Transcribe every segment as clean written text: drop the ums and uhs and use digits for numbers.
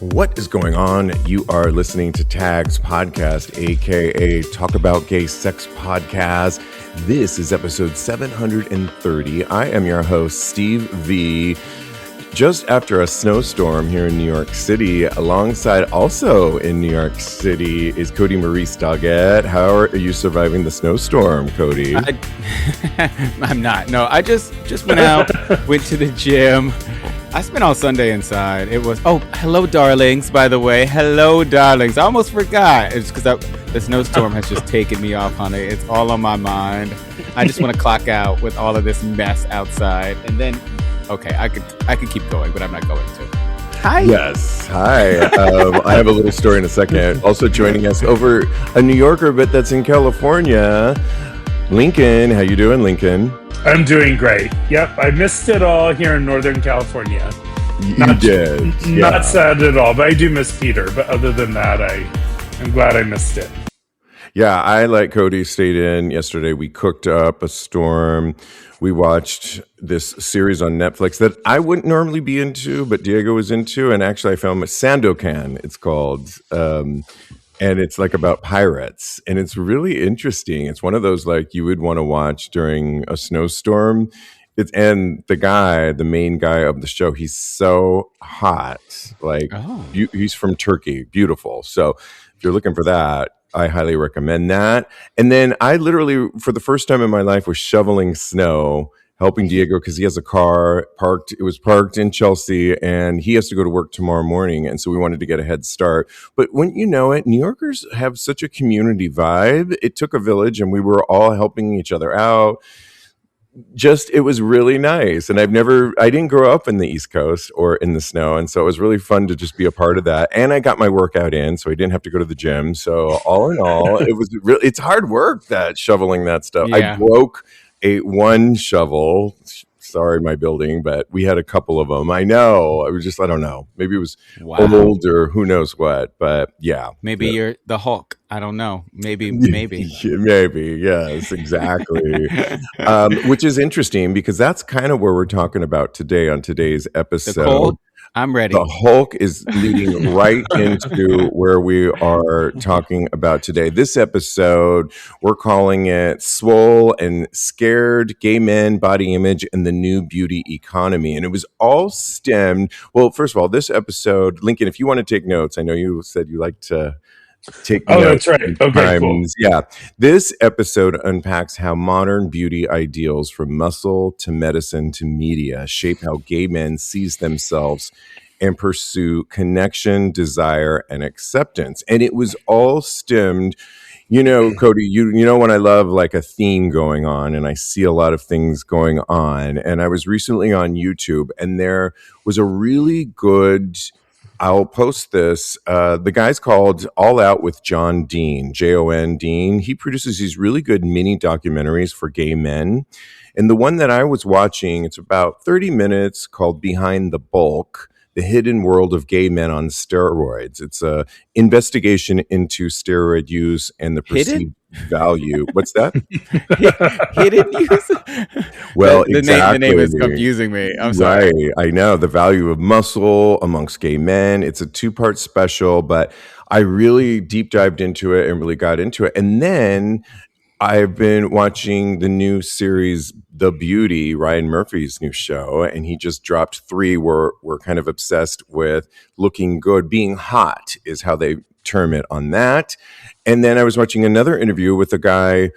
What is going on? You are listening to Tags Podcast, aka Talk About Gay Sex Podcast. This is episode 730. I am your host, Steve V. Just after a snowstorm here in New York City, alongside also in New York City is Cody Marie Stoggett. How are you surviving the snowstorm, Cody? I'm not. No, I just went out, went to the gym. I spent all Sunday inside. It was, hello, darlings, by the way. Hello, darlings. I almost forgot. It's because the snowstorm has just taken me off, honey. It's all on my mind. I just want to clock out with all of this mess outside. And then, okay, I could keep going, but I'm not going to. Hi. Yes. Hi. I have a little story in a second. Also joining us over a New Yorker, but that's in California. Lincoln. How you doing, Lincoln? I'm doing great. Yep, I missed it all here in Northern California. You did. Not sad at all, but I do miss Peter. But other than that, I'm glad I missed it. Yeah, I, like Cody, stayed in yesterday. We cooked up a storm. We watched this series on Netflix that I wouldn't normally be into, but Diego was into. And actually, I found Sandokan, it's called. And it's like about pirates. And it's really interesting. It's one of those like you would want to watch during a snowstorm. And the main guy of the show, he's so hot. Like he's from Turkey. Beautiful. So if you're looking for that, I highly recommend that. And then I literally, for the first time in my life, was shoveling snow, helping Diego because he has a car parked. It was parked in Chelsea and he has to go to work tomorrow morning. And so we wanted to get a head start. But wouldn't you know it, New Yorkers have such a community vibe. It took a village and we were all helping each other out. It was really nice. And I didn't grow up in the East Coast or in the snow. And so it was really fun to just be a part of that. And I got my workout in, so I didn't have to go to the gym. So all in all, it's hard work, that shoveling that stuff. Yeah. I broke one shovel. Sorry, my building, but we had a couple of them. I know. I don't know. Maybe it was old or who knows what, but yeah. Maybe you're the Hulk. I don't know. Maybe. Maybe. Yes, exactly. Which is interesting because that's kind of where we're talking about today on today's episode. The cold? I'm ready. The Hulk is leading right into where we are talking about today. This episode, we're calling it Swole and Scared, Gay Men, Body Image, and the New Beauty Economy. And it was all stemmed. Well, first of all, this episode, Lincoln, if you want to take notes, I know you said you like to take notes. That's right. Okay, cool. Yeah. This episode unpacks how modern beauty ideals, from muscle to medicine to media, shape how gay men seize themselves and pursue connection, desire, and acceptance. And it was all stemmed, Cody, you know when I love like a theme going on and I see a lot of things going on. And I was recently on YouTube and there was a really good, I'll post this. The guy's called All Out with John Dean, Jon Dean. He produces these really good mini documentaries for gay men. And the one that I was watching, it's about 30 minutes, called Behind the Bulk: The Hidden World of Gay Men on Steroids. It's a investigation into steroid use and the perceived value. What's that? Hidden use? Well, the name is confusing me. I'm sorry. Right. I know. The value of muscle amongst gay men. It's a 2-part special, but I really deep dived into it and really got into it. And then I've been watching the new series, The Beauty, Ryan Murphy's new show, and he just dropped 3. We're kind of obsessed with looking good. Being hot is how they term it on that. And then I was watching another interview with a guy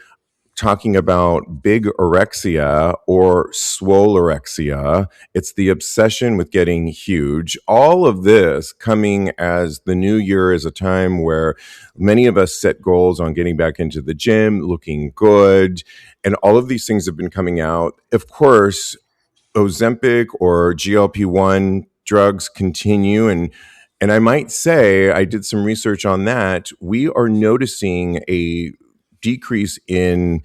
talking about bigorexia or swolexia. It's the obsession with getting huge. All of this coming as the new year is a time where many of us set goals on getting back into the gym, looking good, and all of these things have been coming out. Of course, Ozempic or GLP-1 drugs continue, and I might say, I did some research on that. We are noticing a decrease in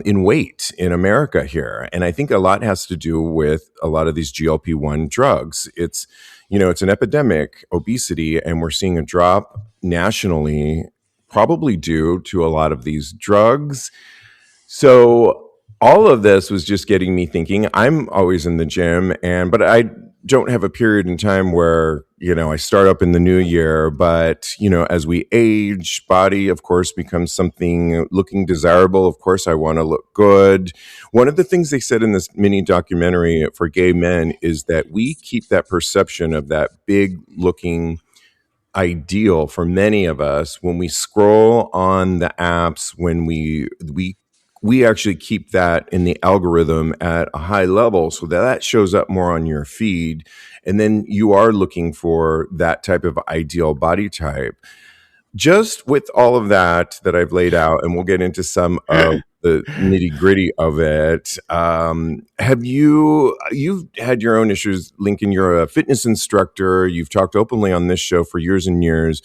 weight in America here, and I think a lot has to do with a lot of these GLP-1 drugs. It's an epidemic, obesity, and we're seeing a drop nationally, probably due to a lot of these drugs. So all of this was just getting me thinking. I'm always in the gym, but I don't have a period in time where, I start up in the new year, but, as we age, body, of course, becomes something looking desirable. Of course, I want to look good. One of the things they said in this mini documentary for gay men is that we keep that perception of that big looking ideal for many of us when we scroll on the apps, when we actually keep that in the algorithm at a high level so that shows up more on your feed, and then you are looking for that type of ideal body type. Just with all of that I've laid out, and we'll get into some of the nitty gritty of it. You've had your own issues, Lincoln? You're a fitness instructor. You've talked openly on this show for years and years.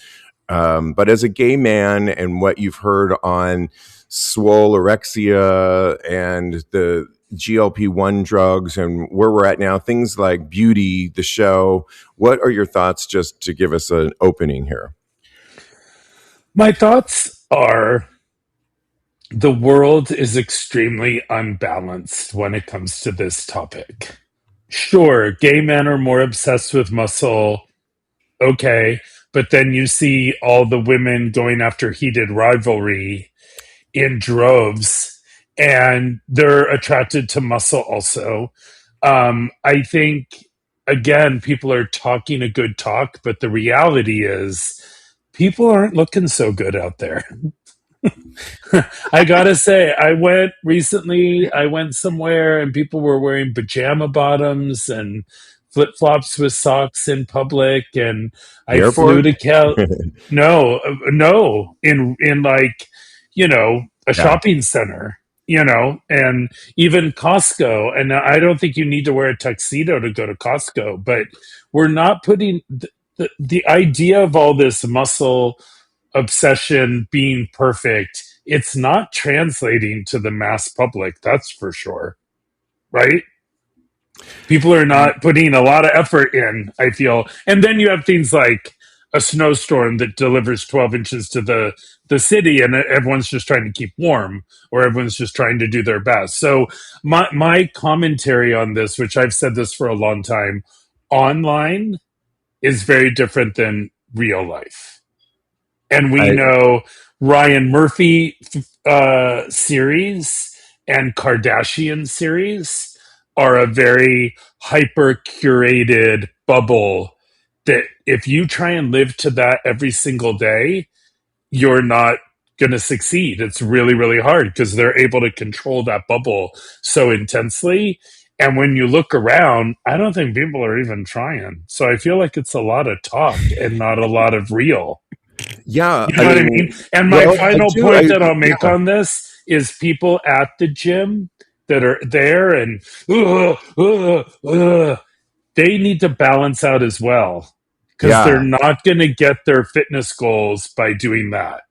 But as a gay man, and what you've heard on swolexia and the GLP-1 drugs and where we're at now, things like Beauty, the show, what are your thoughts, just to give us an opening here? My thoughts are the world is extremely unbalanced when it comes to this topic. Sure, gay men are more obsessed with muscle. Okay. But then you see all the women going after heated rivalry in droves, and they're attracted to muscle also. I think, again, people are talking a good talk, but the reality is people aren't looking so good out there. I gotta say, I went somewhere and people were wearing pajama bottoms and flip flops with socks in public, and The I flew airport? to no, no, in like, a Yeah. shopping center, and even Costco. And I don't think you need to wear a tuxedo to go to Costco, but we're not putting the idea of all this muscle obsession being perfect, it's not translating to the mass public, that's for sure, right? People are not putting a lot of effort in, I feel. And then you have things like a snowstorm that delivers 12 inches to the city, and everyone's just trying to keep warm, or everyone's just trying to do their best. So my commentary on this, which I've said this for a long time, online is very different than real life. And we I know Ryan Murphy series and Kardashian series are a very hyper curated bubble that if you try and live to that every single day, you're not going to succeed. It's really, really hard because they're able to control that bubble so intensely. And when you look around, I don't think people are even trying. So I feel like it's a lot of talk and not a lot of real. Yeah, You know what I mean? And my well, I final do. point that I'll make on this is people at the gym that are there and they need to balance out as well, because they're Yeah. not going to get their fitness goals by doing that.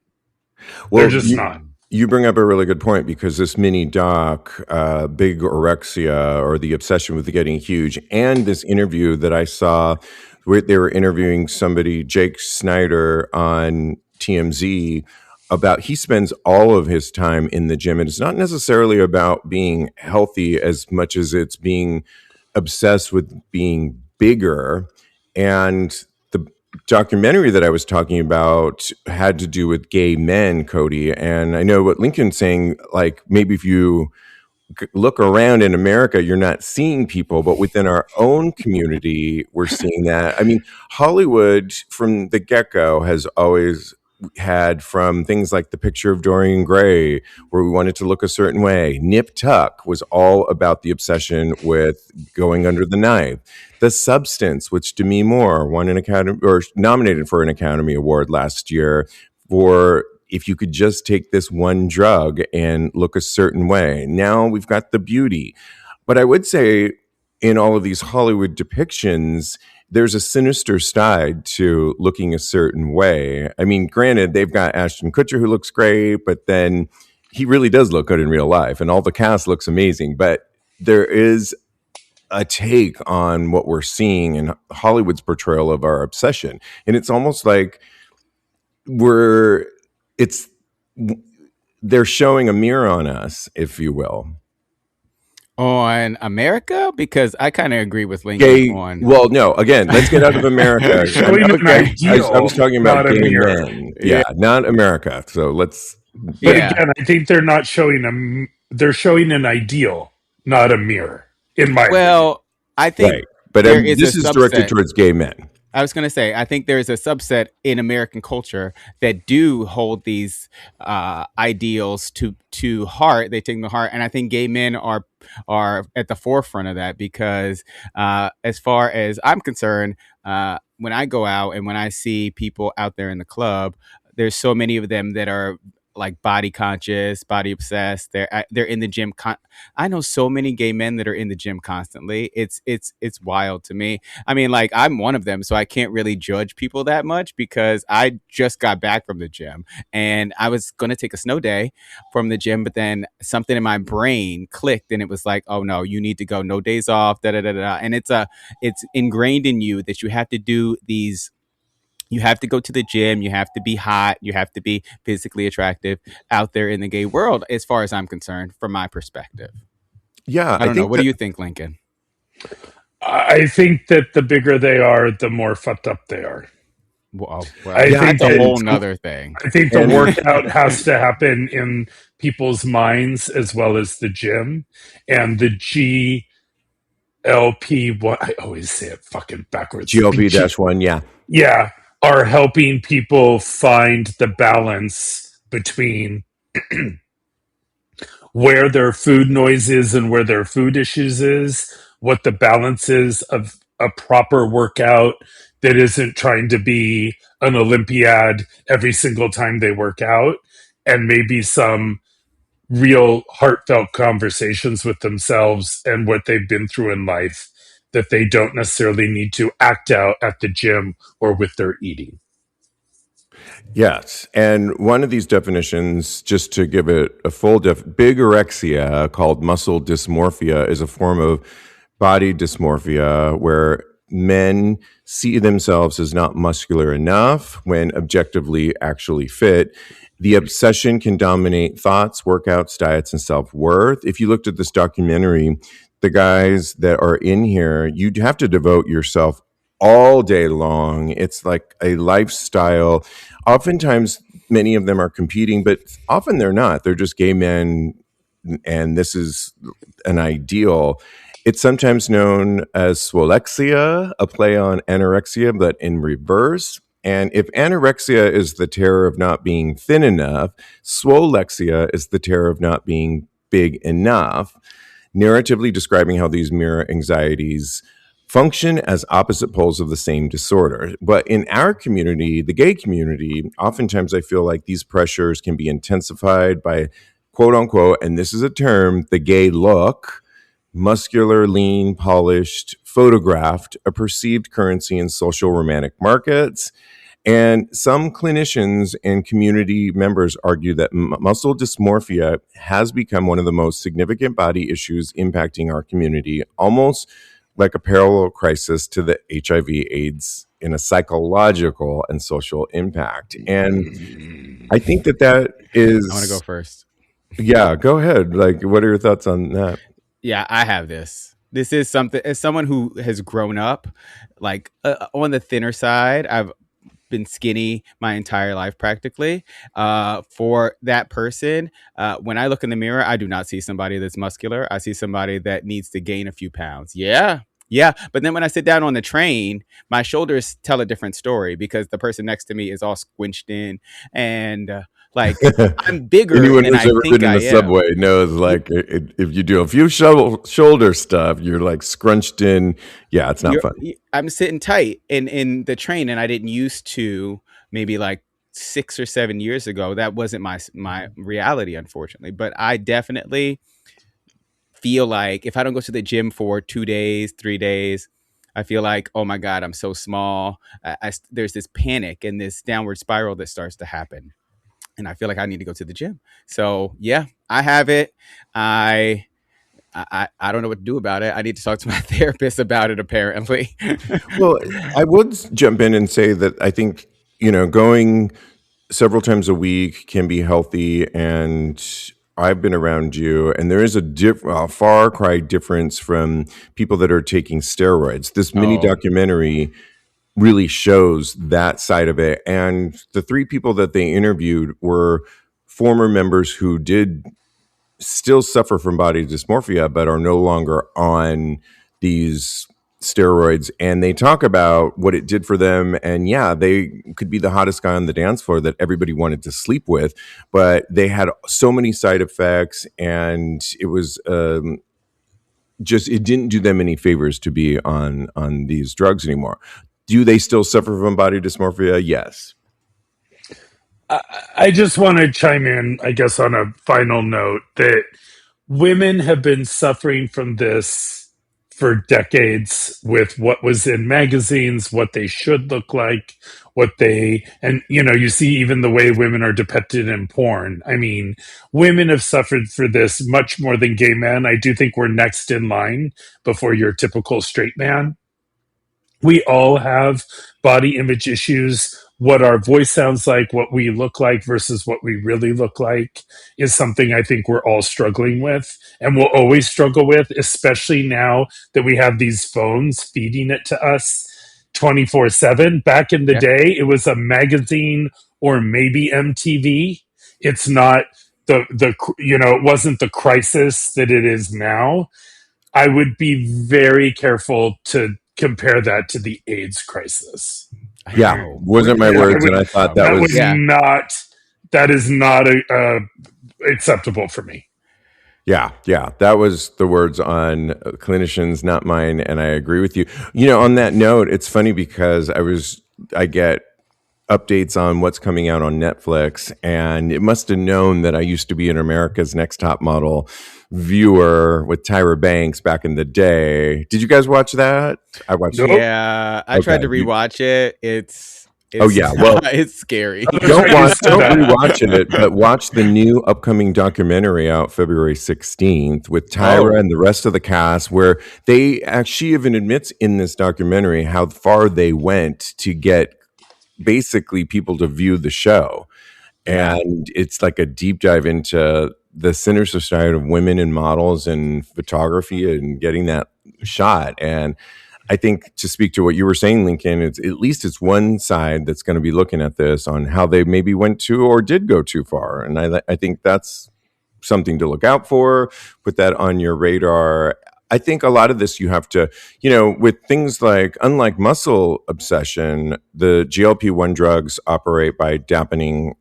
They're Well, just not. you bring up a really good point, because this mini doc, Bigorexia, or the obsession with getting huge, and this interview that I saw where they were interviewing somebody, Jake Snyder, on TMZ, about he spends all of his time in the gym, and it's not necessarily about being healthy as much as it's being obsessed with being bigger. And the documentary that I was talking about had to do with gay men, Cody. And I know what Lincoln's saying, like maybe if you look around in America, you're not seeing people, but within our own community, we're seeing that. I mean, Hollywood from the get-go has always had, from things like The Picture of Dorian Gray, where we wanted to look a certain way. Nip Tuck was all about the obsession with going under the knife. The Substance, which Demi Moore won an Academy, or nominated for an Academy Award last year, for if you could just take this one drug and look a certain way. Now we've got the Beauty. But I would say in all of these Hollywood depictions, there's a sinister side to looking a certain way. I mean, granted, they've got Ashton Kutcher, who looks great, but then he really does look good in real life, and all the cast looks amazing. But there is a take on what we're seeing in Hollywood's portrayal of our obsession. And it's almost like we're, it's, they're showing a mirror on us, if you will. On America, because I kind of agree with Lincoln Gay. on. Well, no. Again, let's get out of America. Showing an I was ideal, talking about not a gay mirror. men. Yeah, Yeah, not America. So let's. But Yeah, yeah. again, I think they're not showing they're showing an ideal, not a mirror, in my opinion. Well, I think right. But there is a this is directed subset. towards gay men. I was going to say, I think there's a subset in American culture that do hold these ideals to heart. They take them to heart, and I think gay men are at the forefront of that because, as far as I'm concerned, when I go out and when I see people out there in the club, there's so many of them that are like body conscious, body obsessed. They're in the gym. I know so many gay men that are in the gym constantly. It's wild to me. I mean, like I'm one of them, so I can't really judge people that much because I just got back from the gym and I was going to take a snow day from the gym, but then something in my brain clicked and it was like, oh no, you need to go, no days off, da da da da. And it's ingrained in you that you have to do these. You have to go to the gym. You have to be hot. You have to be physically attractive out there in the gay world, as far as I'm concerned, from my perspective. Yeah, I I don't know. think What do that. you think, Lincoln? I think that the bigger they are, the more fucked up they are. Well, I Yeah, think that's a that whole nother thing. I think the and workout has to happen in people's minds as well as the gym, and the GLP-1. I always say it fucking backwards. GLP-1. Yeah, Yeah, are helping people find the balance between where their food noise is and where their food issues is, what the balance is of a proper workout that isn't trying to be an Olympiad every single time they work out, and maybe some real heartfelt conversations with themselves and what they've been through in life that they don't necessarily need to act out at the gym or with their eating. yes. And one of these definitions, just to give it a full bigorexia, called muscle dysmorphia, is a form of body dysmorphia where men see themselves as not muscular enough when objectively actually fit. The obsession can dominate thoughts, workouts, diets, and self worth. If you looked at this documentary, the guys that are in here, you'd have to devote yourself all day long. It's like a lifestyle. Oftentimes, many of them are competing, but often they're not. They're just gay men, and this is an ideal. It's sometimes known as swolexia, a play on anorexia, but in reverse. And if anorexia is the terror of not being thin enough, swolexia is the terror of not being big enough, narratively describing how these mirror anxieties function as opposite poles of the same disorder. But in our community, the gay community, oftentimes I feel like these pressures can be intensified by quote unquote, and this is a term, the gay look, muscular, lean, polished, photographed, a perceived currency in social romantic markets. And some clinicians and community members argue that muscle dysmorphia has become one of the most significant body issues impacting our community, almost like a parallel crisis to the HIV/AIDS in a psychological and social impact. And I think that I want to go is, first. yeah, go ahead. Like, what are your thoughts on that? Yeah, I have this. This is something as someone who has grown up like on the thinner side. I've been skinny my entire life practically. For that person, when I look in the mirror, I do not see somebody that's muscular. I see somebody that needs to gain a few pounds. Yeah. Yeah. But then when I sit down on the train, my shoulders tell a different story because the person next to me is all squinched in and like I'm bigger Anyone than who's I ever think been in I the am. subway knows, like, if you do a few shoulder stuff, you're like scrunched in. Yeah, it's not fun. I'm sitting tight in the train, and I didn't used to. Maybe like 6 or 7 years ago, that wasn't my reality, unfortunately. But I definitely feel like if I don't go to the gym for 2 days, 3 days, I feel like, oh my god, I'm so small. There's this panic and this downward spiral that starts to happen, and I feel like I need to go to the gym. So yeah, I have it. I don't know what to do about it. I need to talk to my therapist about it, apparently. Well, I would jump in and say that I think, going several times a week can be healthy and I've been around you, and there is a far cry difference from people that are taking steroids. This mini Oh, documentary really shows that side of it. And the three people that they interviewed were former members who did still suffer from body dysmorphia, but are no longer on these steroids. And they talk about what it did for them. And yeah, they could be the hottest guy on the dance floor that everybody wanted to sleep with, but they had so many side effects, and it was just it didn't do them any favors to be on these drugs anymore. Do they still suffer from body dysmorphia? Yes. I just want to chime in, I guess, on a final note that women have been suffering from this for decades with what was in magazines, what they should look like, and you see even the way women are depicted in porn. I mean, women have suffered for this much more than gay men. I do think we're next in line before your typical straight man. We all have body image issues. What our voice sounds like, what we look like versus what we really look like is something I think we're all struggling with and will always struggle with, especially now that we have these phones feeding it to us 24/7. Back in the yeah. day, it was a magazine or maybe MTV. It's not it wasn't the crisis that it is now. I would be very careful to compare that to the AIDS crisis. I Yeah, know. wasn't my I words, would, and I thought that that would was Yeah. not. That is not acceptable for me. yeah, that was the words on clinicians, not mine, and I agree with you. You know, on that note, it's funny because I get updates on what's coming out on Netflix, and it must have known that I used to be an America's Next Top Model viewer with Tyra Banks back in the day. Did you guys watch that? I watched it. Nope. Yeah, I tried to rewatch it. It's Oh yeah, well, it's scary. don't rewatch it, but watch the new upcoming documentary out February 16th with Tyra and the rest of the cast, where she even admits in this documentary how far they went to get basically people to view the show. And it's like a deep dive into the sinister side of women and models and photography and getting that shot. And I think, to speak to what you were saying, Lincoln, it's at least it's one side that's going to be looking at this on how they maybe went to or did go too far. And I think that's something to look out for. Put that on your radar. I think a lot of this you have to, with things like, unlike muscle obsession, the GLP-1 drugs operate by dampening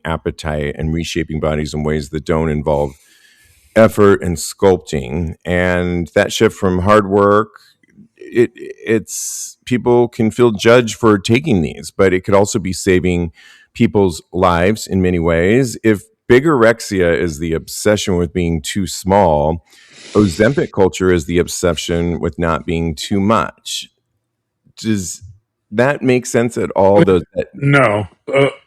appetite and reshaping bodies in ways that don't involve effort and sculpting. And that shift from hard work, it's people can feel judged for taking these, but it could also be saving people's lives in many ways. If bigorexia is the obsession with being too small, Ozempic culture is the obsession with not being too much. Does that make sense at all? No.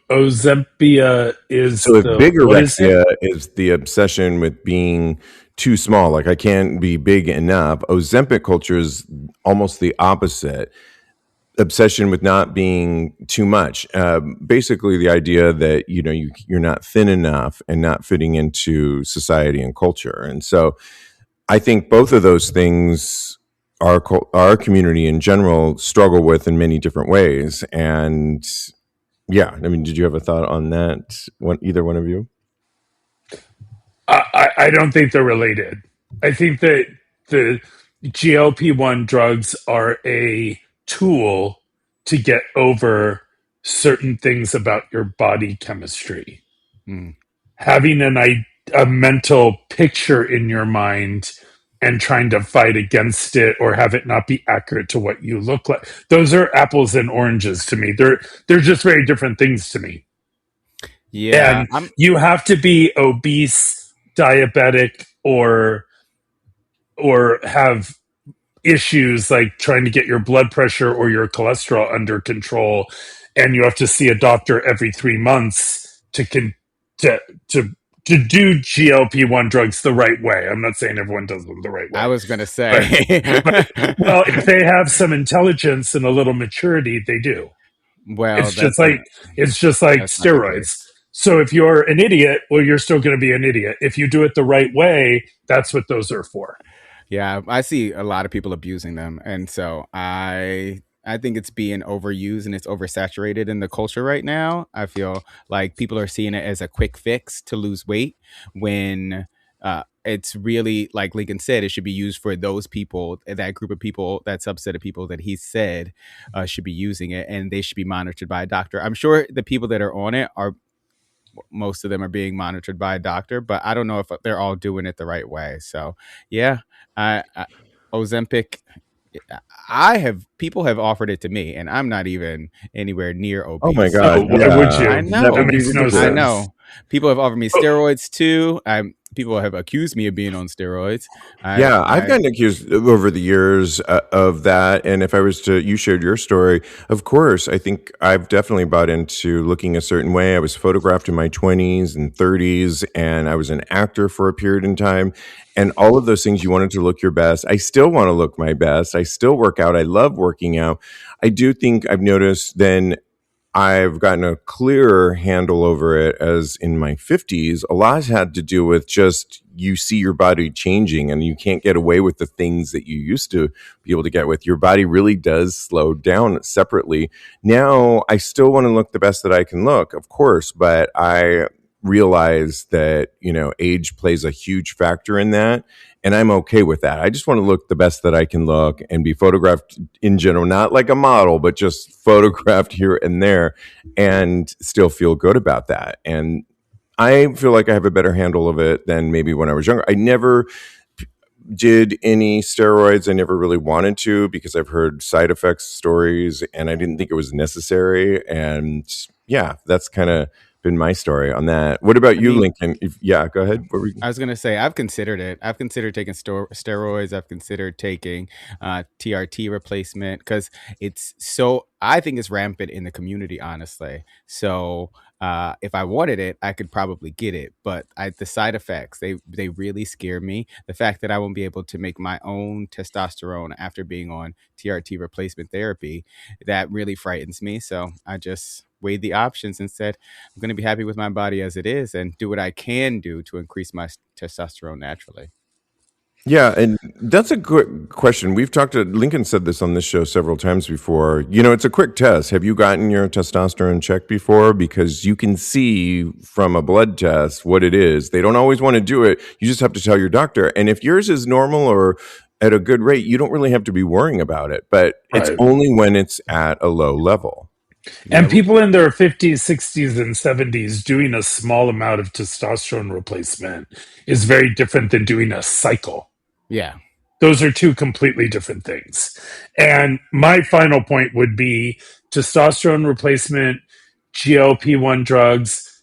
Ozempia is So if what is bigorexia it? is the obsession with being too small, like I can't be big enough, Ozempic culture is almost the opposite. Obsession with not being too much. Basically, the idea that you're not thin enough and not fitting into society and culture. And so, I think both of those things our community in general struggle with in many different ways. And yeah, I mean, did you have a thought on that? Either one of you? I don't think they're related. I think that the GLP-1 drugs are a tool to get over certain things about your body chemistry. Mm. Having a mental picture in your mind and trying to fight against it or have it not be accurate to what you look like. Those are apples and oranges to me. They're just very different things to me. Yeah, And you have to be obese, diabetic, or have issues like trying to get your blood pressure or your cholesterol under control, and you have to see a doctor every 3 months to do GLP-1 drugs the right way. I'm not saying everyone does them the right way. I was going to say. Well, if they have some intelligence and a little maturity, they do. Well, It's just like that's not the steroids. case. So if you're an idiot, well, you're still going to be an idiot. If you do it the right way, that's what those are for. Yeah, I see a lot of people abusing them, and so I think it's being overused and it's oversaturated in the culture right now. I feel like people are seeing it as a quick fix to lose weight when it's really, like Lincoln said, it should be used for those people, that group of people, that subset of people that he said should be using it, and they should be monitored by a doctor. I'm sure the people that are on it are, most of them are being monitored by a doctor, but I don't know if they're all doing it the right way. So yeah, Ozempic, people have offered it to me, and I'm not even anywhere near Oh my obese. God, Oh, why would yeah, I you? that That would know, be makes no I ridiculous. sense. know. People have offered me Oh, steroids too. People have accused me of being on steroids. Yeah, I've I gotten accused over the years of that. And if I was to, you shared your story, of course, I think I've definitely bought into looking a certain way. I was photographed in my 20s and 30s, and I was an actor for a period in time. And all of those things, you wanted to look your best. I still want to look my best. I still work out. I love working out. I do think I've noticed then I've gotten a clearer handle over it as in my 50s. A lot had to do with just you see your body changing and you can't get away with the things that you used to be able to get with. Your body really does slow down separately. Now, I still want to look the best that I can look, of course, but I realize that, age plays a huge factor in that. And I'm okay with that. I just want to look the best that I can look and be photographed in general, not like a model, but just photographed here and there and still feel good about that. And I feel like I have a better handle of it than maybe when I was younger. I never did any steroids. I never really wanted to because I've heard side effects stories and I didn't think it was necessary. And yeah, that's kind of been my story on that. What about I you, mean, Lincoln? Yeah, go ahead. What were you- I was gonna say I've considered it. I've considered taking steroids. I've considered taking TRT replacement because it's so. I think it's rampant in the community, honestly. So if I wanted it, I could probably get it. But the side effects, they really scare me. The fact that I won't be able to make my own testosterone after being on TRT replacement therapy, that really frightens me. So I just weighed the options and said, I'm going to be happy with my body as it is and do what I can do to increase my testosterone naturally. Yeah, and that's a good question. We've talked to Lincoln said this on this show several times before. It's a quick test. Have you gotten your testosterone checked before? Because you can see from a blood test what it is. They don't always want to do it. You just have to tell your doctor. And if yours is normal or at a good rate, you don't really have to be worrying about it. But it's right. only when it's at a low level. And Yeah, people in their 50s, 60s, and 70s doing a small amount of testosterone replacement is very different than doing a cycle. yeah. Those are two completely different things. And my final point would be testosterone replacement, GLP-1 drugs,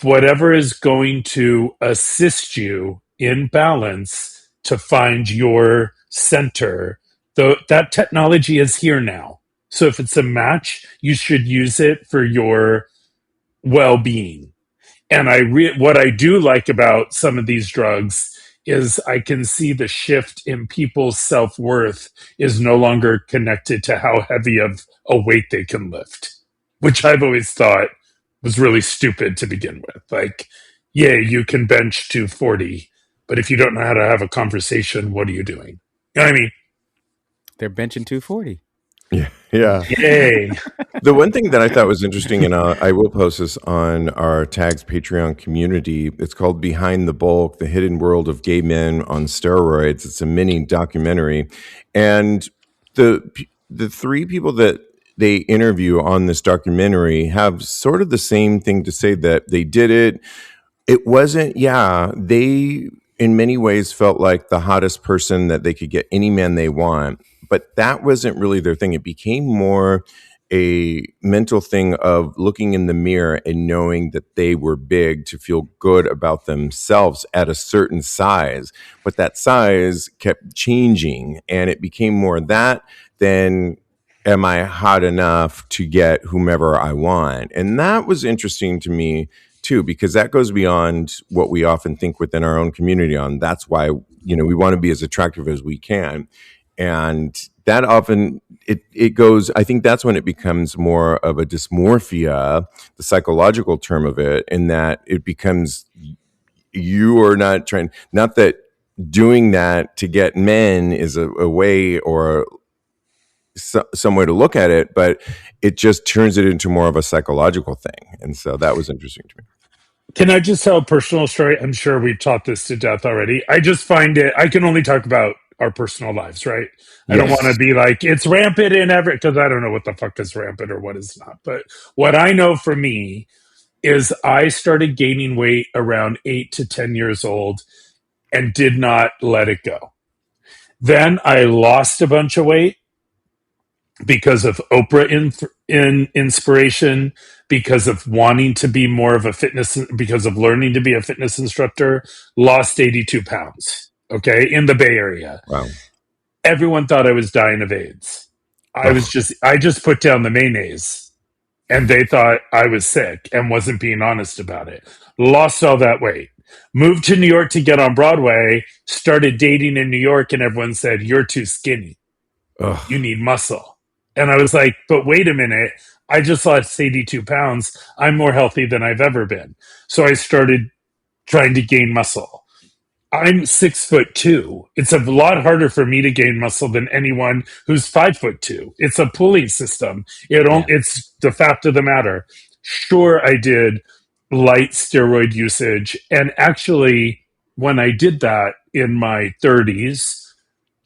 whatever is going to assist you in balance to find your center. That technology is here now. So if it's a match, you should use it for your well-being. And what I do like about some of these drugs is I can see the shift in people's self-worth is no longer connected to how heavy of a weight they can lift, which I've always thought was really stupid to begin with. Like, yeah, you can bench 240, but if you don't know how to have a conversation, what are you doing? You know what I mean? They're benching 240. Yeah. Yeah. Yay. The one thing that I thought was interesting, and I will post this on our Tags Patreon community, it's called Behind the Bulk, The Hidden World of Gay Men on Steroids. It's a mini documentary. And the three people that they interview on this documentary have sort of the same thing to say, that they did it. It wasn't, yeah, they in many ways felt like the hottest person that they could get any man they want, but that wasn't really their thing. It became more a mental thing of looking in the mirror and knowing that they were big to feel good about themselves at a certain size. But that size kept changing and it became more that than am I hot enough to get whomever I want? And that was interesting to me too, because that goes beyond what we often think within our own community on. That's why, we want to be as attractive as we can. And that often it goes, I think that's when it becomes more of a dysmorphia, the psychological term of it, in that it becomes, you are not trying, not that doing that to get men is a way or some way to look at it, but it just turns it into more of a psychological thing. And so that was interesting to me. Can I just tell a personal story? I'm sure we've taught this to death already. I just find it, I can only talk about our personal lives, right? I don't want to Yes. be like, it's rampant in every, because I don't know what the fuck is rampant or what is not. But what I know for me is I started gaining weight around 8 to 10 years old and did not let it go. Then I lost a bunch of weight because of Oprah in inspiration, because of wanting to be more of a fitness, because of learning to be a fitness instructor, lost 82 pounds, okay, in the Bay Area. Wow. Everyone thought I was dying of AIDS. I just put down the mayonnaise and they thought I was sick and wasn't being honest about it. Lost all that weight. Moved to New York to get on Broadway, started dating in New York, and everyone said, "You're too skinny. Ugh. You need muscle." And I was like, but wait a minute. I just lost 82 pounds. I'm more healthy than I've ever been. So I started trying to gain muscle. I'm 6'2". It's a lot harder for me to gain muscle than anyone who's 5'2". It's a pulley system. It's the fact of the matter. Sure, I did light steroid usage. And actually, when I did that in my 30s,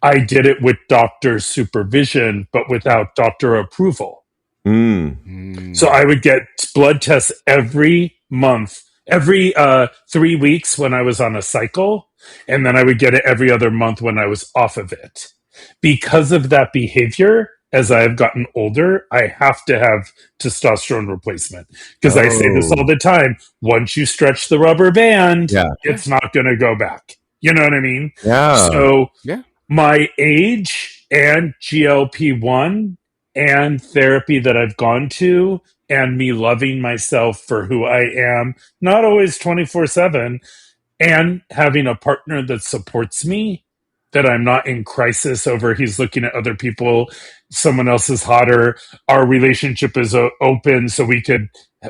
I did it with doctor's supervision, but without doctor approval. So I would get blood tests every month, every 3 weeks when I was on a cycle, and then I would get it every other month when I was off of it. Because of that behavior, as I have gotten older, I have to have testosterone replacement. Because I say this all the time, once you stretch the rubber band, it's not going to go back. You know what I mean? Yeah. So Yeah. my age and GLP-1 and therapy that I've gone to and me loving myself for who I am, not always 24/7, and having a partner that supports me, that I'm not in crisis over he's looking at other people, someone else is hotter, our relationship is open so we could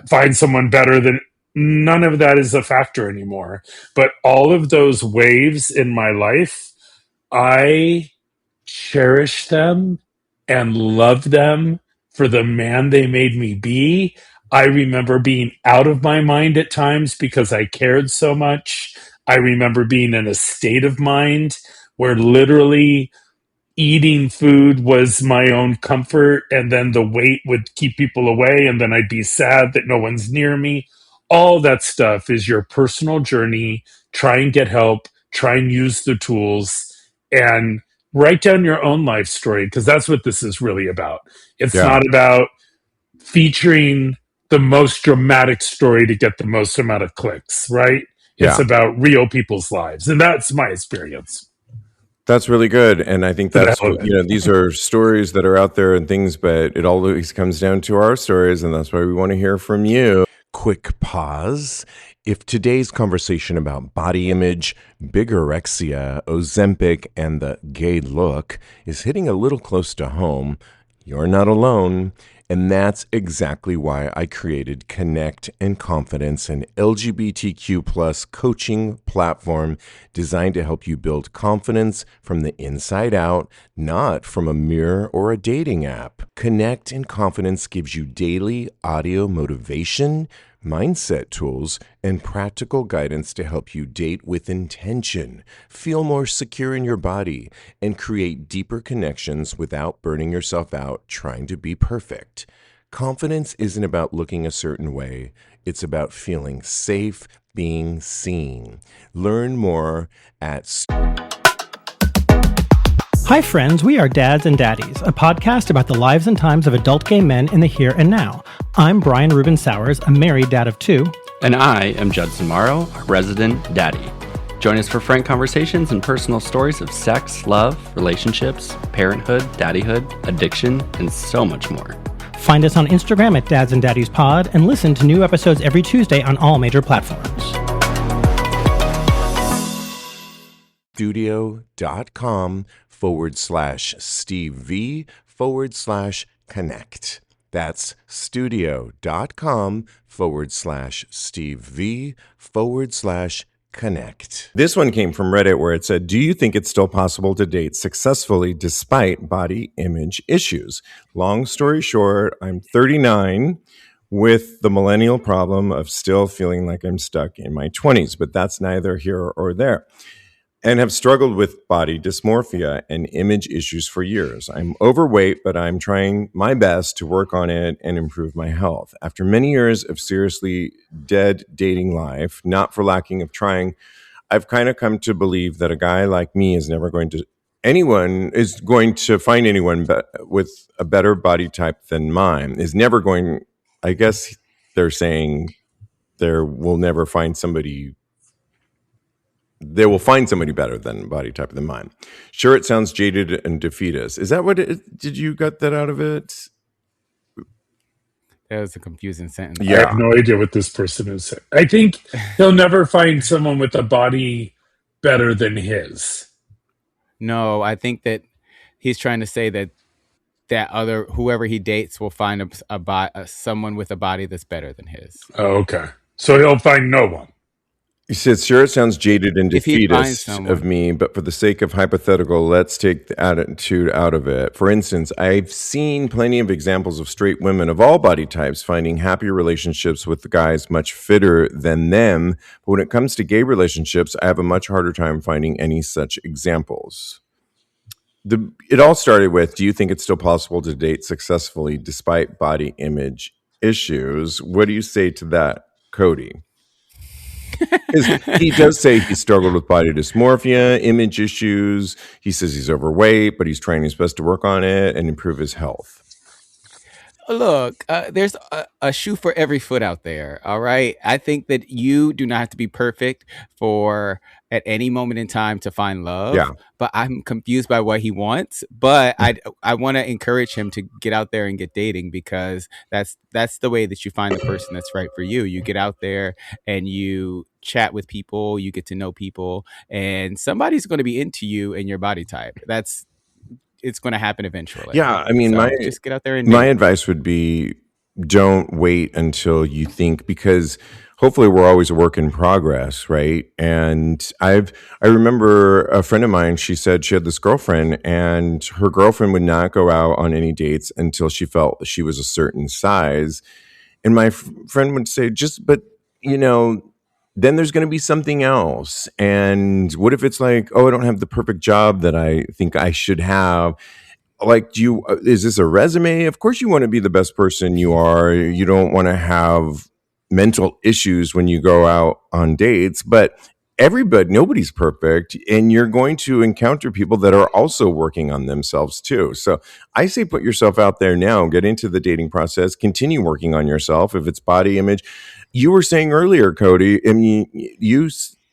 find someone better than, none of that is a factor anymore. But all of those waves in my life, I cherish them and love them for the man they made me be. I remember being out of my mind at times because I cared so much. I remember being in a state of mind where literally eating food was my own comfort, and then the weight would keep people away, and then I'd be sad that no one's near me. All that stuff is your personal journey. Try and get help, try and use the tools, and write down your own life story, because that's what this is really about. It's not about featuring the most dramatic story to get the most amount of clicks, right? It's about real people's lives, and that's my experience. That's really good. And I think that's, these are stories that are out there and things, but it always comes down to our stories. And that's why we want to hear from you. Quick pause. If today's conversation about body image, bigorexia, Ozempic, and the gay look is hitting a little close to home, you're not alone. And that's exactly why I created Connect and Confidence, an LGBTQ plus coaching platform designed to help you build confidence from the inside out, not from a mirror or a dating app. Connect and Confidence gives you daily audio motivation, mindset tools, and practical guidance to help you date with intention, feel more secure in your body, and create deeper connections without burning yourself out trying to be perfect. Confidence isn't about looking a certain way. It's about feeling safe, being seen. Learn more at... Hi friends, we are Dads and Daddies, a podcast about the lives and times of adult gay men in the here and now. I'm Brian Rubin Sowers, a married dad of 2. And I am Judson Morrow, a resident daddy. Join us for frank conversations and personal stories of sex, love, relationships, parenthood, daddyhood, addiction, and so much more. Find us on Instagram at Dads and Daddies Pod and listen to new episodes every Tuesday on all major platforms. Studio.com studio.com/Steve V/connect. That's studio.com/Steve V/connect. This one came from Reddit where it said, do you think it's still possible to date successfully despite body image issues? Long story short, I'm 39 with the millennial problem of still feeling like I'm stuck in my 20s, but that's neither here or there, and have struggled with body dysmorphia and image issues for years. I'm overweight, but I'm trying my best to work on it and improve my health. After many years of seriously dead dating life, not for lacking of trying, I've kind of come to believe that a guy like me is never going to find anyone with a better body type than mine. Is never going. I guess they're saying there will never find somebody. They will find somebody better than body type than mine. Sure, it sounds jaded and defeatist. Is that what did you get that out of it? That was a confusing sentence. I have no idea what this person is saying. I think he'll never find someone with a body better than his. No, I think that he's trying to say that whoever he dates will find someone with a body that's better than his. Oh, okay. So he'll find no one. He says, sure, it sounds jaded and If he finds defeatist someone. of me, but for the sake of hypothetical, let's take the attitude out of it. For instance, I've seen plenty of examples of straight women of all body types finding happier relationships with the guys much fitter than them. But when it comes to gay relationships, I have a much harder time finding any such examples. It all started with, do you think it's still possible to date successfully despite body image issues? What do you say to that, Cody? He does say he struggled with body dysmorphia, image issues. He says he's overweight, but he's trying his best to work on it and improve his health. Look, there's a shoe for every foot out there. All right. I think that you do not have to be perfect for at any moment in time to find love. Yeah. But I'm confused by what he wants. But I want to encourage him to get out there and get dating, because that's the way that you find the person that's right for you. You get out there and you chat with people, you get to know people, and somebody's going to be into you and your body type. It's going to happen eventually. Yeah, I mean, so just get out there and my advice would be, don't wait until you think, because hopefully we're always a work in progress, right? And I remember a friend of mine, she said she had this girlfriend, and her girlfriend would not go out on any dates until she felt she was a certain size. And my friend would say, then there's going to be something else. And what if it's like, oh, I don't have the perfect job that I think I should have? Like, is this a resume? Of course you want to be the best person you are. You don't want to have mental issues when you go out on dates, but nobody's perfect. And you're going to encounter people that are also working on themselves too. So I say, put yourself out there now, get into the dating process, continue working on yourself. If it's body image, you were saying earlier, Cody, I mean, you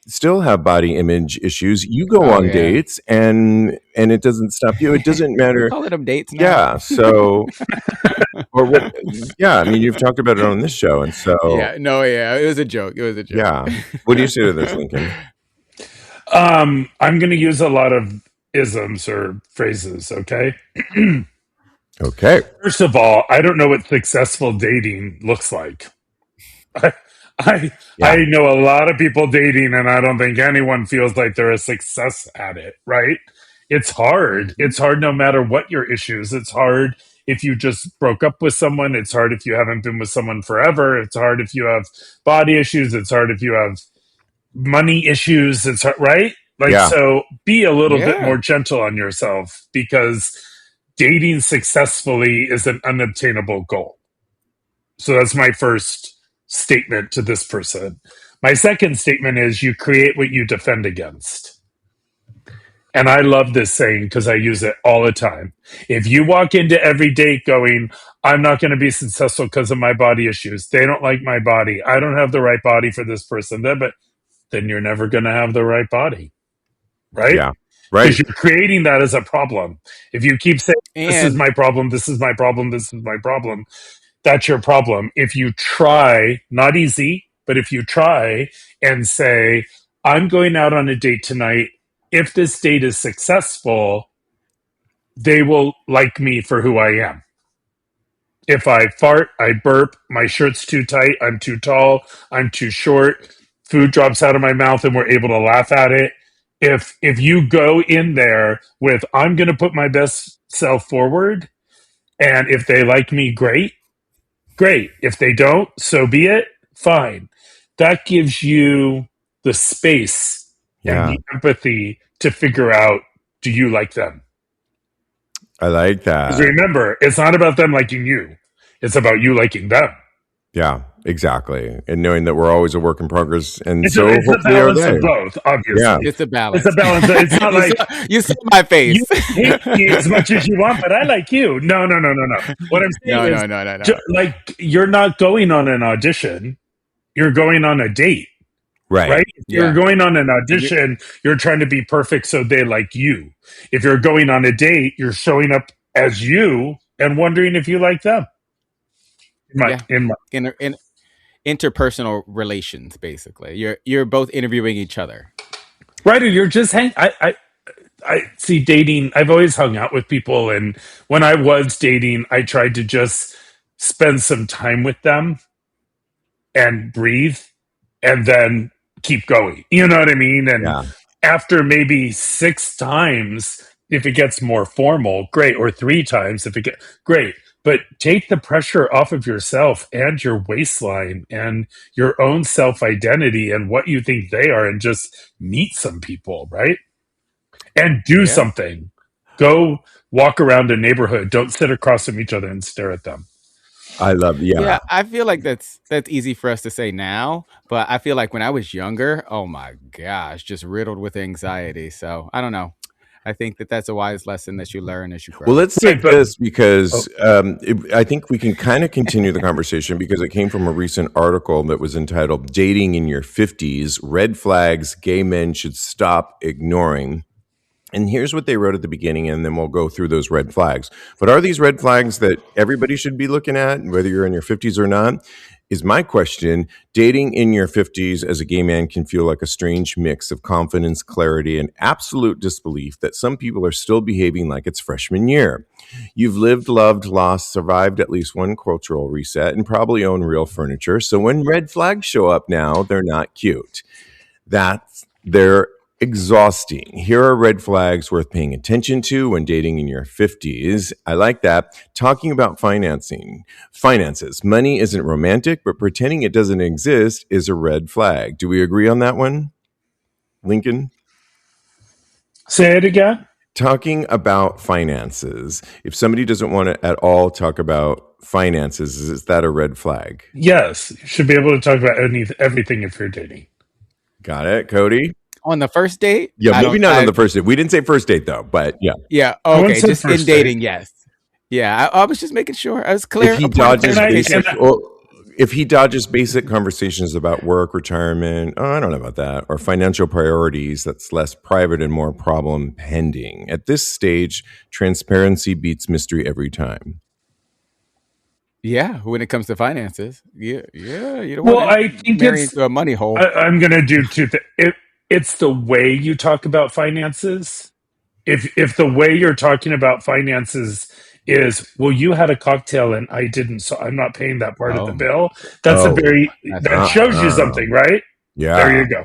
still have body image issues. You go on dates, and it doesn't stop you. It doesn't matter. We call them dates now. Yeah. So, I mean, you've talked about it on this show, and so it was a joke. Yeah. What do you say to this, Lincoln? I'm going to use a lot of isms or phrases. Okay. Okay. First of all, I don't know what successful dating looks like. I know a lot of people dating, and I don't think anyone feels like they're a success at it, right? It's hard. It's hard no matter what your issues. It's hard if you just broke up with someone. It's hard if you haven't been with someone forever. It's hard if you have body issues. It's hard if you have money issues. It's hard, right? So be a little bit more gentle on yourself, because dating successfully is an unobtainable goal. So that's my first statement to this person. My second statement is, you create what you defend against. And I love this saying because I use it all the time. If you walk into every date going, I'm not going to be successful because of my body issues, they don't like my body, I don't have the right body for this person, then you're never going to have the right body. Right? Yeah. Right. Because you're creating that as a problem. If you keep saying, this is my problem, this is my problem, this is my problem, that's your problem. If you try, not easy, but if you try and say, I'm going out on a date tonight, if this date is successful, they will like me for who I am. If I fart, I burp, my shirt's too tight, I'm too tall, I'm too short, food drops out of my mouth and we're able to laugh at it. If you go in there with I'm going to put my best self forward, and if they like me, great, great. If they don't, so be it, fine. That gives you the space and Yeah, the empathy to figure out, do you like them? I like Because that. remember, it's not about them liking you. It's about you liking them. Yeah, exactly. And knowing that we're always a work in progress, and It's so a hopefully are balance of they. both, Yeah, obviously. It's a It's a balance. balance. It's not you, like saw, you saw my face. you hate me as much as you want, but I like you. No, no, no, no, no. What I'm saying No, is, no, no, no, no. like, you're not going on an audition. You're going on a date, right. right? If you're Yeah. going on an And you, audition, you're trying to be perfect so they like you. If you're going on a date, you're showing up as you and wondering if you like them. yeah. In my, In interpersonal relations, basically. You're both interviewing each other. right? Or you're just hang. I see dating. I've always hung out with people, and when I was dating, I tried to just spend some time with them and breathe, and then keep going. You know what I mean? And Yeah, after maybe 6 times, if it gets more formal, great. Or 3 times, if it get great. But take the pressure off of yourself and your waistline and your own self identity and what you think they are, and just meet some people, right? And do Yeah. something. Go walk around a neighborhood. Don't sit across from each other and stare at them. I love. Yeah, Yeah, I feel like that's easy for us to say now, but I feel like when I was younger, oh my gosh, just riddled with anxiety. So I don't know. I think that that's a wise lesson that you learn as you well, grow. let's Right, take but this oh, because I think we can kind of continue the conversation because it came from a recent article that was entitled Dating in Your 50s Red Flags Gay Men Should Stop Ignoring. And here's what they wrote at the beginning, and then we'll go through those red flags. But are these red flags that everybody should be looking at, whether you're in your 50s or not? Is my question. Dating in your 50s as a gay man can feel like a strange mix of confidence, clarity, and absolute disbelief that some people are still behaving like it's freshman year. You've lived, loved, lost, survived at least one cultural reset, and probably own real furniture. So when red flags show up now, they're not cute. They're exhausting. Here are red flags worth paying attention to when dating in your 50s. I like that. Talking about finances. Money isn't romantic, but pretending it doesn't exist is a red flag. Do we agree on that one, Lincoln? say it again. Talking about finances. If somebody doesn't want to at all talk about finances, is that a red flag? Yes, you should be able to talk about everything if you're dating. Got it, Cody? On the first date, Yeah, I maybe don't. not on the first date. We didn't say first date though, but yeah. Yeah. I wouldn't Okay. say Just in first date. dating, yes. Yeah. I was just making sure I was clear. If he A point of dodges clarification. basic conversations about work, retirement, oh, I don't know about that, or financial priorities, that's less private and more problem pending. At this stage, transparency beats mystery every time. Yeah. When it comes to finances, yeah. You don't Well, want to I think marry into a money hole. I'm going to do two things. It's the way you talk about finances. If the way you're talking about finances is, well, you had a cocktail and I didn't, so I'm not paying that part of the Oh, bill. Oh, that's That not shows you uh, something, right? There yeah, you go.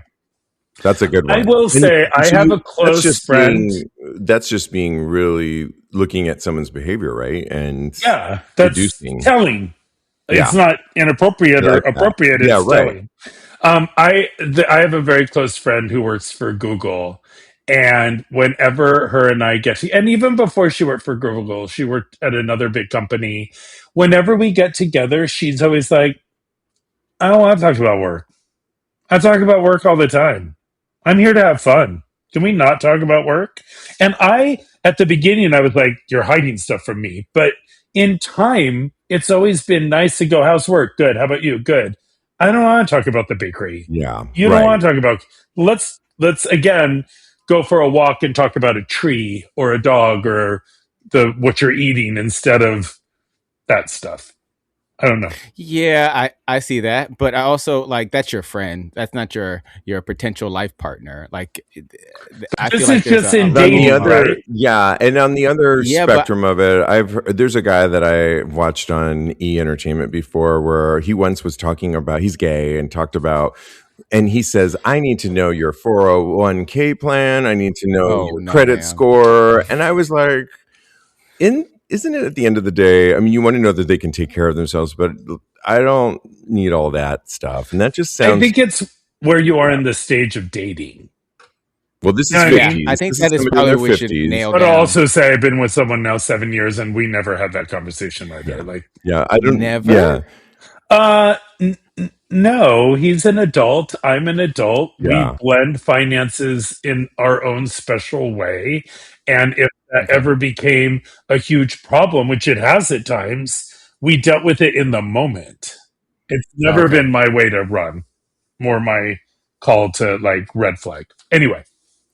that's a good I one. will And say I to have a you, close friend. that's just being really looking at someone's behavior, right? And Yeah, that's deducing. telling. Yeah, It's not I inappropriate or like that. appropriate. Yeah, It's right. telling. I have a very close friend who works for Google, and whenever her and I get to, and even before she worked for Google, she worked at another big company. Whenever we get together, she's always like, "I don't want to talk about work. I talk about work all the time. I'm here to have fun. Can we not talk about work?" And at the beginning, I was like, "You're hiding stuff from me." But in time, it's always been nice to go, "How's work? Good. How about you? Good." I don't want to talk about the bakery. Yeah, You don't right. want to talk about, let's again go for a walk and talk about a tree or a dog or what you're eating instead of that stuff. I don't know. Yeah, I see that, but I also like that's your friend. That's not your potential life partner. Like, I feel This like is there's just in a On the dating, little other, right? yeah, and on the other yeah, but spectrum of it, there's a guy that I watched on E Entertainment before where he once was talking about he's gay and talked about, and he says, I need to know your 401k plan, I need to know oh your no, credit ma'am. score, and I was like, in isn't it at the end of the day? I mean, you want to know that they can take care of themselves, but I don't need all that stuff, and that just I sounds think it's where you are in the stage of dating. well. This You know is what I Yeah, mean? I 50s. think This is that is somebody in probably their what we should 50s. nail But I'll down. also say I've been with someone now 7 years, and we never had that conversation either. Yeah, Like, yeah. I don't. Never. Yeah, no, he's an adult. I'm an adult. We yeah. blend finances in our own special way. And if that Okay. ever became a huge problem, which it has at times, we dealt with it in the moment. It's never Okay. been my way to run, more my call to like red flag. Anyway,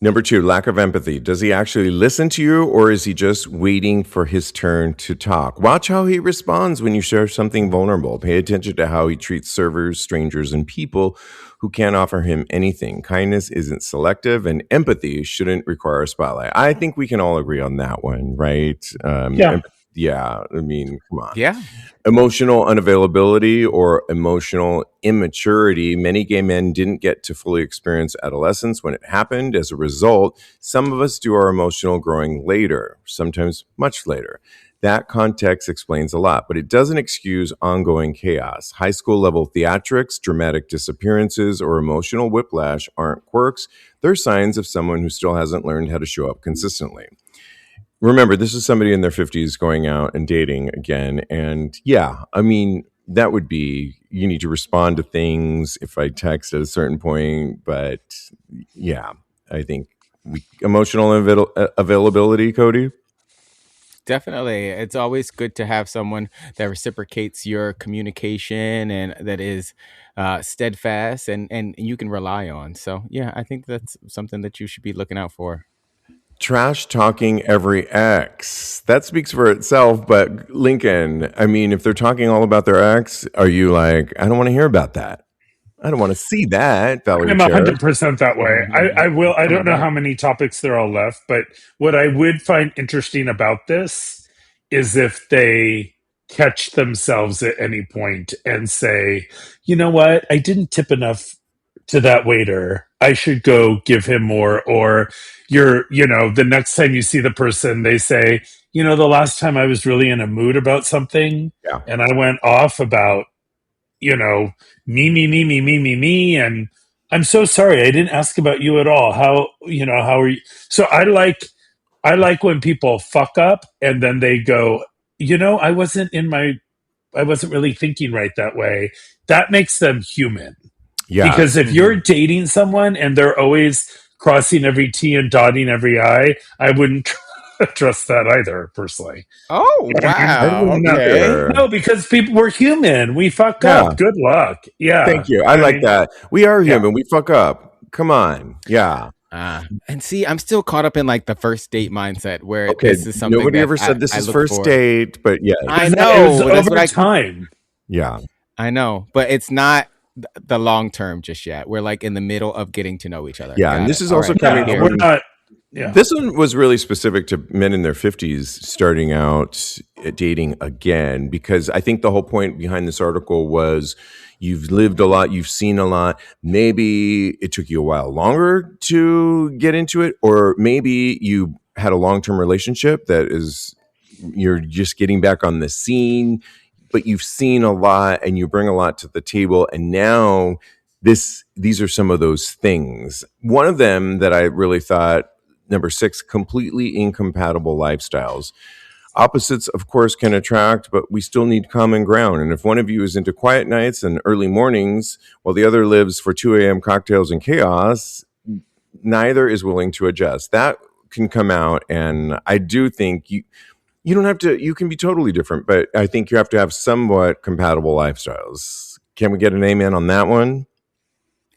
Number two, lack of empathy. Does he actually listen to you or is he just waiting for his turn to talk? Watch how he responds when you share something vulnerable. Pay attention to how he treats servers, strangers, and people who can't offer him anything. Kindness isn't selective and empathy shouldn't require a spotlight. I think we can all agree on that one, right? yeah. Yeah, I mean, come on. Yeah. Emotional unavailability or emotional immaturity. Many gay men didn't get to fully experience adolescence when it happened. As a result, some of us do our emotional growing later, sometimes much later. That context explains a lot, but it doesn't excuse ongoing chaos. High school level theatrics, dramatic disappearances, or emotional whiplash aren't quirks. They're signs of someone who still hasn't learned how to show up consistently. Remember, this is somebody in their 50s going out and dating again. And yeah, I mean, that would be you need to respond to things if I text at a certain point. But yeah, I think emotional availability, Cody. Definitely. It's always good to have someone that reciprocates your communication and that is steadfast and you can rely on. So, yeah, I think that's something that you should be looking out for. Trash talking every ex. That speaks for itself. But Lincoln, I mean, if they're talking all about their ex, are you like, I don't want to hear about that? I don't want to see that, Valerie I'm Chair. 100% that way. I will. I Come don't on, know bro. how many topics there are left, but what I would find interesting about this is if they catch themselves at any point and say, you know what, I didn't tip enough to that waiter. I should go give him more. Or the next time you see the person, they say, the last time I was really in a mood about something Yeah. and I went off about you know, me, and I'm so sorry. I didn't ask about you at all. How are you? So I like when people fuck up and then they go, I wasn't really thinking right that way. That makes them human. Because Yes. if you're dating someone and they're always crossing every T and dotting every I, I wouldn't trust that either, personally. Oh, You know what I mean? I wow. wouldn't Okay. either. No, because people we're human. We fuck Yeah. up. Good luck. Yeah. Thank you. I You know what I like mean? that. We are Yeah. human. We fuck up. Come on. Yeah. And see, I'm still caught up in like the first date mindset where Okay. this is something Nobody that ever said this I is look first for. date, but yeah. I It was know. That's over what time. Yeah. I know, but it's not the long term just yet. We're like in the middle of getting to know each other. Yeah. And Got this it. is All also right. coming Yeah. Here. We're from not. Yeah. this one was really specific to men in their 50s starting out dating again, because I think the whole point behind this article was you've lived a lot, you've seen a lot. Maybe it took you a while longer to get into it, or maybe you had a long-term relationship that is you're just getting back on the scene, but you've seen a lot and you bring a lot to the table. And now these are some of those things. One of them that I really thought, number 6, completely incompatible lifestyles. Opposites, of course, can attract, but we still need common ground. And if one of you is into quiet nights and early mornings, while the other lives for 2 a.m. cocktails and chaos, neither is willing to adjust. That can come out. And I do think you don't have to, you can be totally different, but I think you have to have somewhat compatible lifestyles. Can we get an amen on that one?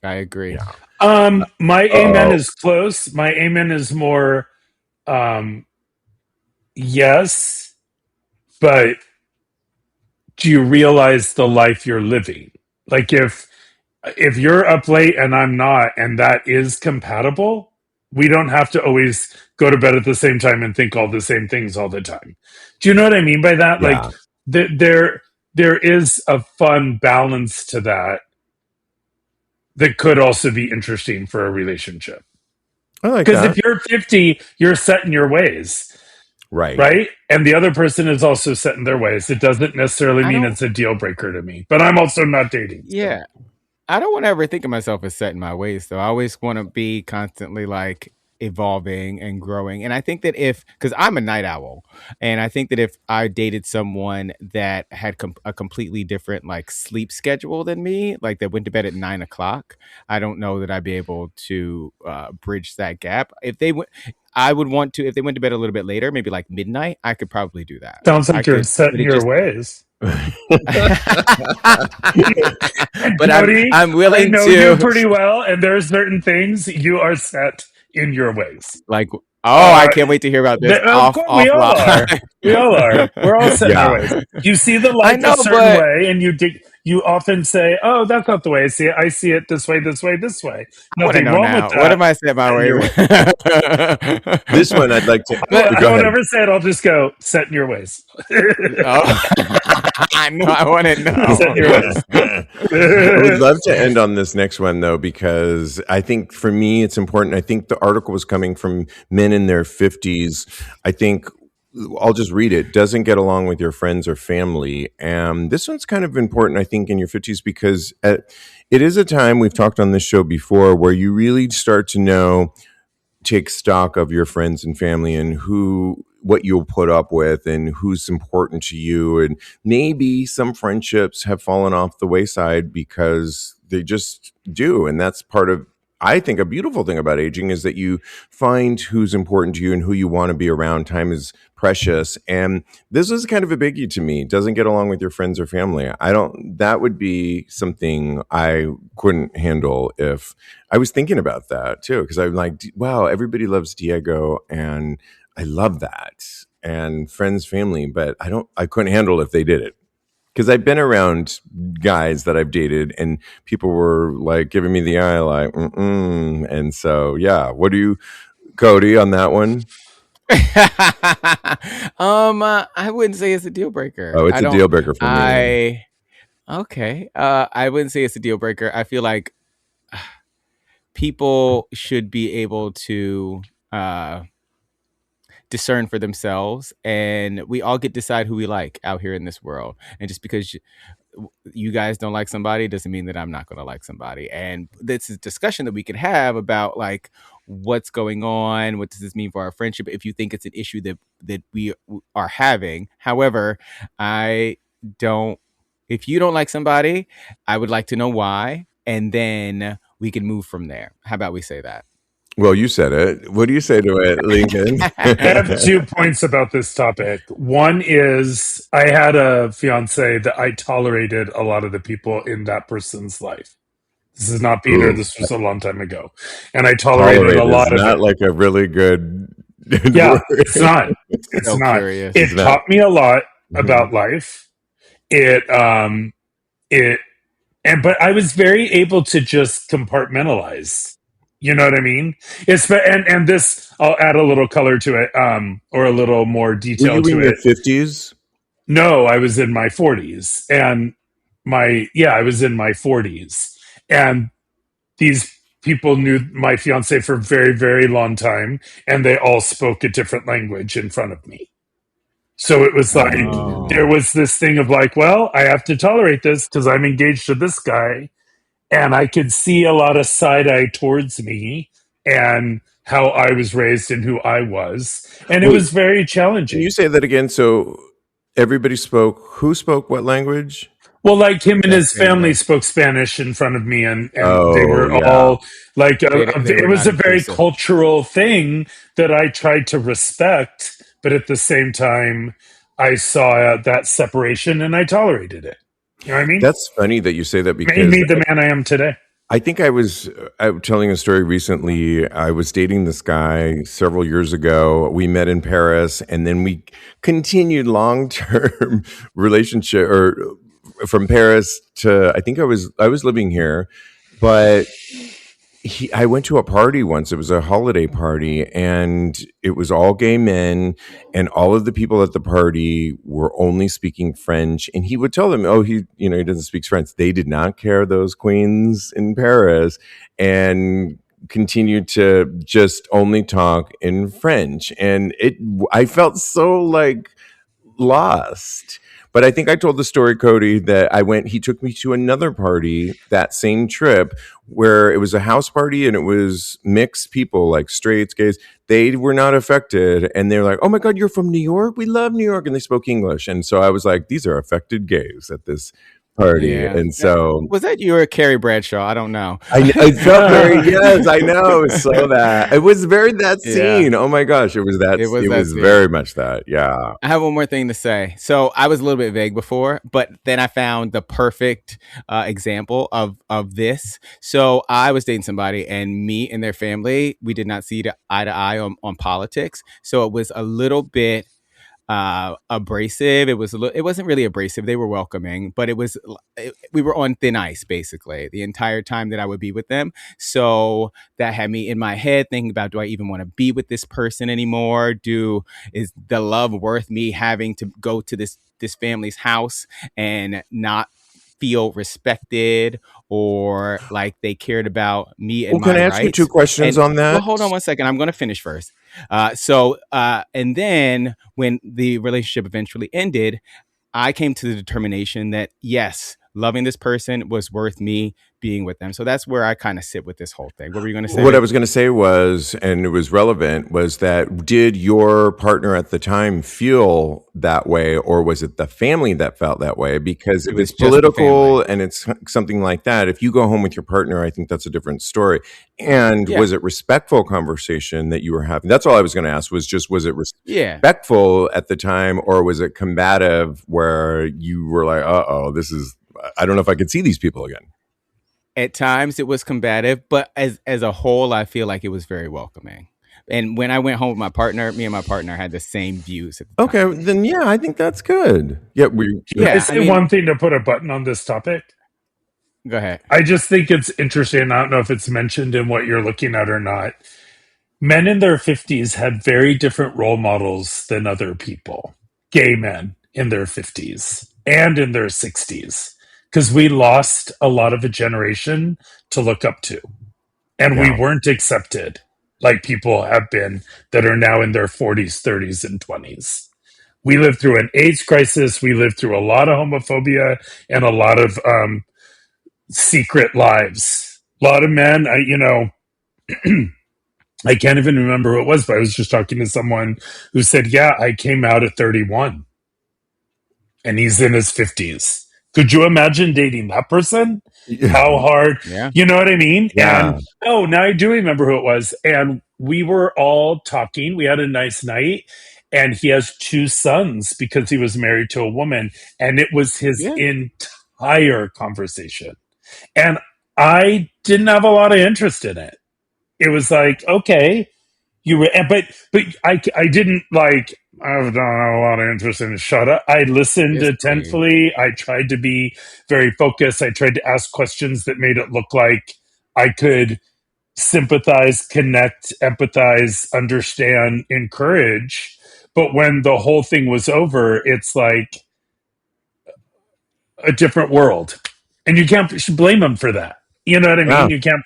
I agree. My amen Oh, is close. My amen is more yes, but do you realize the life you're living? Like if you're up late and I'm not, and that is compatible, we don't have to always go to bed at the same time and think all the same things all the time. Do you know what I mean by that? Like Yeah, there is a fun balance to that that could also be interesting for a relationship. I like Because if that. you're 50, you're set in your ways, Right. right? And the other person is also set in their ways. It doesn't necessarily I mean don't. it's a deal breaker to me. But I'm also not dating. So. Yeah, I don't want to ever think of myself as set in my ways, though. I always want to be constantly like evolving and growing. And I think that because I'm a night owl, and I think that if I dated someone that had a completely different like sleep schedule than me, like that went to bed at 9 o'clock, I don't know that I'd be able to bridge that gap. If they went, I would want to. If they went to bed a little bit later, maybe like midnight, I could probably do that. Sounds I like you're could, set but in it your just. ways. But Jody, I'm I willing know you to. pretty well, and there are certain things you are set in your ways. Like, oh, Uh, I can't wait to hear about this Of course, we all are. offline. We all are. We're all set in our Yeah. ways. You see the I life know, a certain but way, and you often say, "Oh, that's not the way I see it. I see it this way, this way, this way." I want to Nothing know wrong with now. What am that. I saying my Set in your way? ways. This one I'd like to But go I won't ahead. ever say it. I'll just go set in your ways. oh, I know. I want to Set in your ways. I would love to end on this next one though, because I think for me it's important. I think the article was coming from men in their 50s. I think I'll just read it. Doesn't get along with your friends or family. And this one's kind of important, I think, in your 50s because it is a time we've talked on this show before where you really start to take stock of your friends and family and what you'll put up with and who's important to you. And maybe some friendships have fallen off the wayside because they just do. And that's part of, I think, a beautiful thing about aging is that you find who's important to you and who you want to be around. Time is precious. And this is kind of a biggie to me. Doesn't get along with your friends or family. That would be something I couldn't handle if I was thinking about that too. Because I'm like, wow, everybody loves Diego and I love that. And friends, family, but I couldn't handle if they did it. Because I've been around guys that I've dated and people were like giving me the eye like, mm-mm. And so, yeah. What do you, Cody, on that one? I wouldn't say it's a deal breaker. Oh, it's a deal breaker for me. Okay. I wouldn't say it's a deal breaker. I feel like people should be able to discern for themselves, and we all get to decide who we like out here in this world. And just because you guys don't like somebody doesn't mean that I'm not going to like somebody. And this is a discussion that we could have about like what's going on, what does this mean for our friendship, if you think it's an issue that we are having. However, if you don't like somebody, I would like to know why, and then we can move from there. How about we say that? Well, you said it. What do you say to it, Lincoln? I have 2 points about this topic. One is I had a fiance that I tolerated a lot of the people in that person's life. This is not Peter. Ooh, This was a long time ago. And I tolerated a tolerate lot is of not it. like a really good Yeah, word. it's not. It's So not. curious. It It's not. taught me a lot about life. But I was very able to just compartmentalize. You know what I mean? And this, I'll add a little color to it, or a little more Were detail you to in your it. 50s? No, I was in my 40s, and I was in my 40s, and these people knew my fiance for a very, very long time, and they all spoke a different language in front of me. So it was like there was this thing of like, well, I have to tolerate this because I'm engaged to this guy. And I could see a lot of side eye towards me and how I was raised and who I was. And it Wait, was very Can challenging. you say that again? So everybody spoke. Who spoke what language? Well, like him and Yeah, his same family here. spoke Spanish in front of me, and they Oh, were yeah. all like, They it were was not a very inclusive. cultural thing that I tried to respect, but at the same time, I saw that separation and I tolerated it. You know what I mean? That's funny that you say that Made because me the man I am today. I think I was telling a story recently. I was dating this guy several years ago. We met in Paris, and then we continued long term relationship, or from Paris to I was living here, but I went to a party once. It was a holiday party, and it was all gay men, and all of the people at the party were only speaking French. And he would tell them, "Oh, he doesn't speak French." They did not care, those queens in Paris, and continued to just only talk in French. And I felt so like lost. But I think I told the story, Cody, that he took me to another party that same trip where it was a house party and it was mixed people, like straights, gays. They were not affected. And they're like, "Oh my God, you're from New York? We love New York." And they spoke English. And so I was like, these are affected gays at this party. Yeah. And so Was that you or Carrie Bradshaw? I don't know. I felt very, yes, I know. So that it was very that Yeah. scene. Oh my gosh, it was that. It was It that was scene. very much that. Yeah. I have one more thing to say. So I was a little bit vague before, but then I found the perfect example of this. So I was dating somebody, and me and their family, we did not see eye to eye on politics. So it was a little bit abrasive. It wasn't really abrasive. They were welcoming, but we were on thin ice basically the entire time that I would be with them. So that had me in my head thinking about, do I even want to be with this person anymore? Is the love worth me having to go to this family's house and not feel respected or like they cared about me and Well, can my I ask you two rights? questions And on well, that? hold on one second. I'm going to finish first. And then when the relationship eventually ended, I came to the determination that yes, loving this person was worth me being with them. So that's where I kind of sit with this whole thing. What were you going to say? What I was going to say was, and it was relevant, was that did your partner at the time feel that way, or was it the family that felt that way? Because if was it's just the political family. and it's something like that, if you go home with your partner, I think that's a different story. And Yeah. was it respectful conversation that you were having? That's all I was going to ask, was it Yeah. respectful at the time, or was it combative where you were like, I don't know if I could see these people again? At times it was combative, but as a whole, I feel like it was very welcoming. And when I went home with my partner, me and my partner had the same views at the Okay, time. then yeah, I think that's good. Yeah, Can I Yeah, say one thing to put a button on this topic? go ahead. I just think it's interesting. I don't know if it's mentioned in what you're looking at or not. Men in their 50s had very different role models than other people, gay men in their 50s and in their 60s, because we lost a lot of a generation to look up to, and we Yeah. weren't accepted like people have been that are now in their 40s, 30s, and 20s. We lived through an AIDS crisis. We lived through a lot of homophobia and a lot of secret lives. A lot of men, I can't even remember who it was, but I was just talking to someone who said, "Yeah, I came out at 31 and he's in his 50s." Could you imagine dating that person? How hard, Yeah. you know what I mean? Yeah. And now I do remember who it was. And we were all talking. We had a nice night. And he has two sons because he was married to a woman. And it was his Yeah. entire conversation. And I didn't have a lot of interest in it. It was like, okay, you were, but I didn't like. I don't have a lot of interest in it. Shut up. I listened Yes, attentively. I tried to be very focused. I tried to ask questions that made it look like I could sympathize, connect, empathize, understand, encourage. But when the whole thing was over, it's like a different world, and you can't blame him for that. You know what I Yeah. mean? You can't.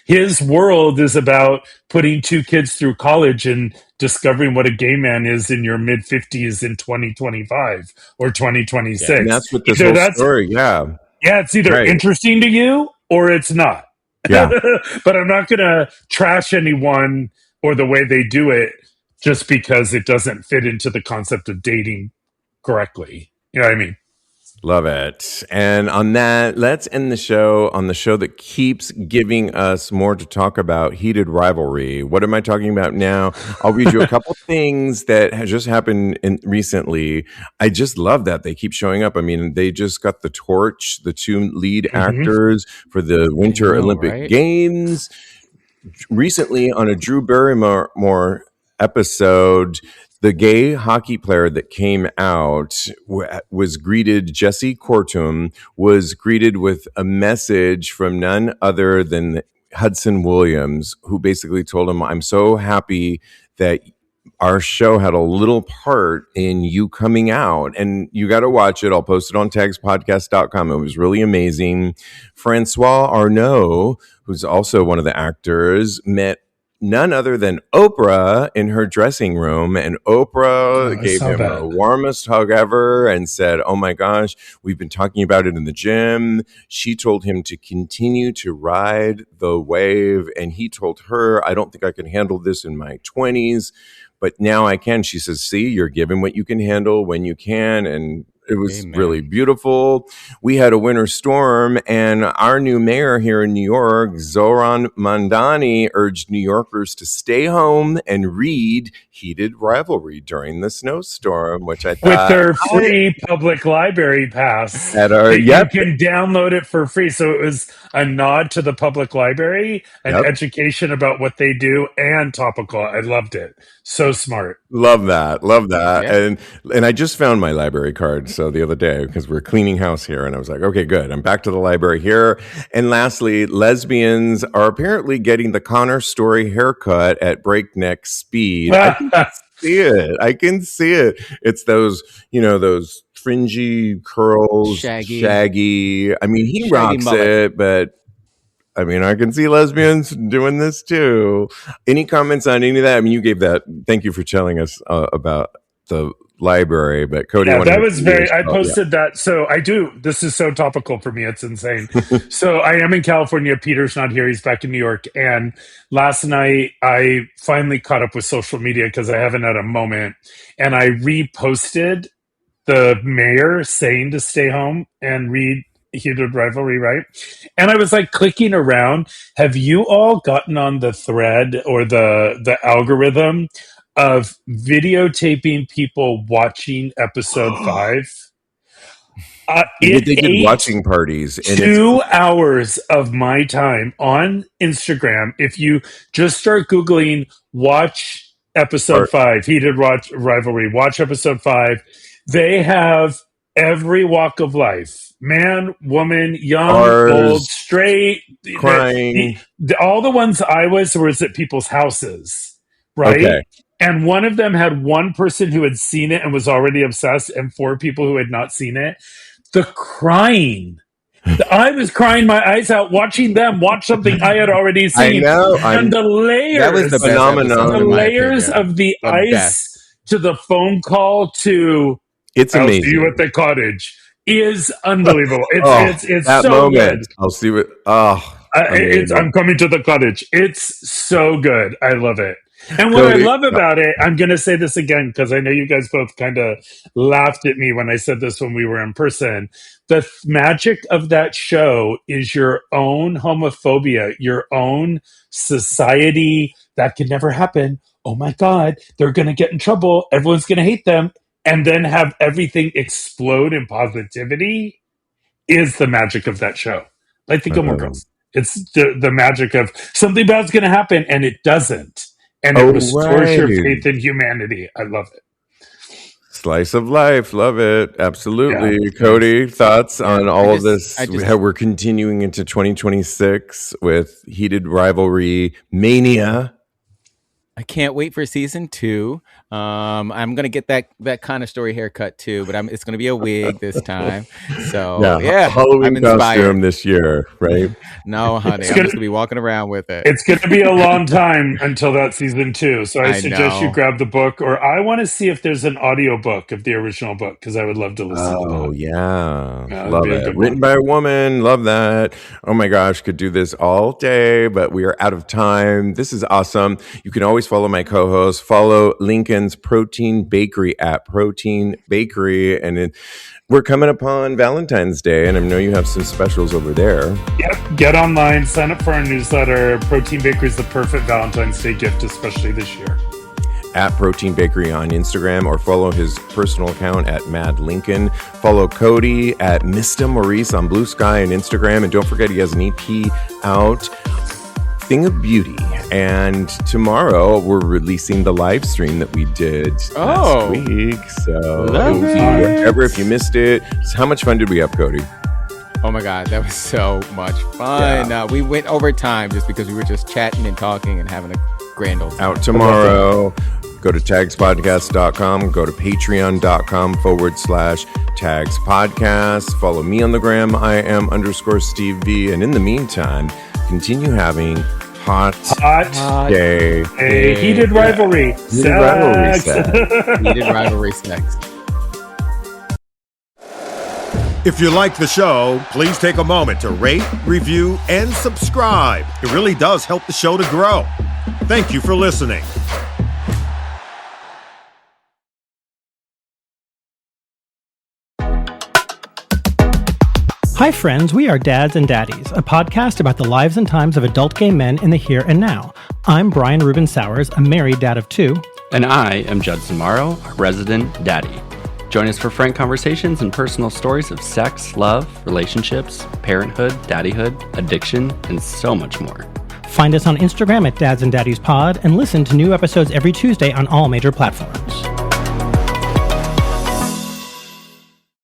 His world is about putting two kids through college and discovering what a gay man is in your mid 50s in 2025 or 2026. And that's what this Either whole that's story. Yeah. yeah, it's either Right. interesting to you or it's not. Yeah. But I'm not going to trash anyone or the way they do it just because it doesn't fit into the concept of dating correctly. You know what I mean? Love it. And on that, let's end the show on the show that keeps giving us more to talk about, heated rivalry. What am I talking about now? I'll read you a couple things that has just happened recently. I just love that they keep showing up. I mean, they just got the torch, the two lead actors for the Winter Olympic Games. Recently, on a Drew Barrymore episode, the gay hockey player that came out was greeted, Jesse Cortum, was greeted with a message from none other than Hudson Williams, who basically told him, I'm so happy that our show had a little part in you coming out, and you got to watch it. I'll post it on tagspodcast.com. It was really amazing. Francois Arnault, who's also one of the actors, met none other than Oprah in her dressing room, and Oprah gave him the warmest hug ever and said, oh my gosh, we've been talking about it in the gym. She told him to continue to ride the wave, and he told her, I don't think I can handle this in my 20s, but now I can. She says, see, you're given what you can handle when you can. And it was really beautiful. We had a winter storm, and our new mayor here in New York, Zoran Mandani, urged New Yorkers to stay home and read Heated Rivalry during the snowstorm, which I thought... With their free public library pass. At our, you can download it for free. So it was a nod to the public library, an education about what they do, and topical. I loved it. So smart. Love that. Yeah. And I just found my library card. So the other day, because we're cleaning house here, and I was like, okay, good. I'm back to the library here. And lastly, lesbians are apparently getting the Connor Story haircut at breakneck speed. I can see it. It's those, those fringy curls, shaggy. I mean, he rocks it, but I mean, I can see lesbians doing this too. Any comments on any of that? I mean, you gave that. Thank you for telling us about the library, but Cody, that was very. I posted that, so I do. This is so topical for me; it's insane. So I am in California. Peter's not here; he's back in New York. And last night, I finally caught up with social media because I haven't had a moment, and I reposted the mayor saying to stay home and read Heated Rivalry, right? And I was like clicking around. Have you all gotten on the thread or the algorithm of videotaping people watching episode 5? They did watching parties. And 2 hours of my time on Instagram. If you just start Googling watch episode 5, Heated Rivalry, watch episode 5, they have every walk of life. Man, woman, young, old, straight, crying. All the ones I was at people's houses, right? Okay. And one of them had one person who had seen it and was already obsessed, and 4 people who had not seen it. The crying. I was crying my eyes out watching them watch something I had already seen. I know. And the layers. That was the phenomenon. The layers of the ice to the phone call to it's amazing. I'll see you at the cottage. Is unbelievable. It's that so moment. good. I'll see what. I'm coming to the cottage. It's so good. I love it. And what I love about it, I'm going to say this again because I know you guys both kind of laughed at me when I said this when we were in person. The magic of that show is your own homophobia, your own society. That could never happen. Oh my God, they're going to get in trouble. Everyone's going to hate them. And then have everything explode in positivity is the magic of that show. Like the Gilmore Girls. It's the magic of something bad's going to happen, and it doesn't. And it restores your faith in humanity. I love it. Slice of life. Love it. Absolutely. Yeah. Cody, thoughts on all of this? How we're continuing into 2026 with Heated Rivalry Mania. I can't wait for season 2. I'm gonna get that kind of story haircut too, but it's gonna be a wig this time. So yeah, Halloween costume this year, right? No, honey, I'm just gonna be walking around with it. It's gonna be a long time until that season 2. So I suggest you grab the book, or I want to see if there's an audio book of the original book because I would love to listen to that. Oh yeah, love it. Written by a woman, love that. Oh my gosh, could do this all day, but we are out of time. This is awesome. You can always follow my co-host. Follow Lincoln's Protein Bakery at Protein Bakery, and We're coming upon Valentine's Day, and I know you have some specials over there. Yep, get online, sign up for our newsletter. Protein Bakery is the perfect Valentine's Day gift, especially this year. At Protein Bakery on Instagram, or follow his personal account at Mad Lincoln. Follow Cody at Mr. Maurice on Blue Sky and Instagram. And don't forget, he has an EP out, Thing of Beauty. And tomorrow we're releasing the live stream that we did last week. So if you missed it, how much fun did we have, Cody? Oh my God, that was so much fun. Yeah. We went over time just because we were just chatting and talking and having a grand old time. Out tomorrow. Go to tagspodcast.com. Go to patreon.com/tagspodcast. Follow me on the gram. I am _Steve V. And in the meantime, continue having hot day. A heated rivalry. Heated rivalry sex. Heated rivalry sex. If you like the show, please take a moment to rate, review, and subscribe. It really does help the show to grow. Thank you for listening. Hi, friends. We are Dads and Daddies, a podcast about the lives and times of adult gay men in the here and now. I'm Brian Rubin Sowers, a married dad of 2. And I am Judson Morrow, a resident daddy. Join us for frank conversations and personal stories of sex, love, relationships, parenthood, daddyhood, addiction, and so much more. Find us on Instagram at Dads and Daddies Pod and listen to new episodes every Tuesday on all major platforms.